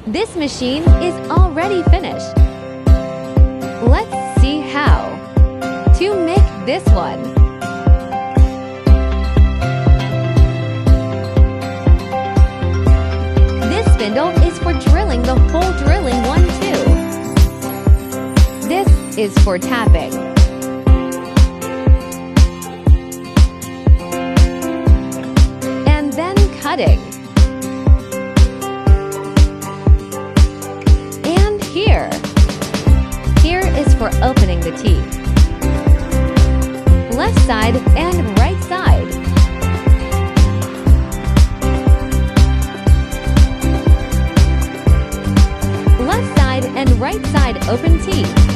This machine is already finished. Let's see how to make this one. This spindle is for drilling the hole drilling one too. This is for tapping. And then cutting. And here is for opening the teeth. Left side and right side. Left side and right side open teeth.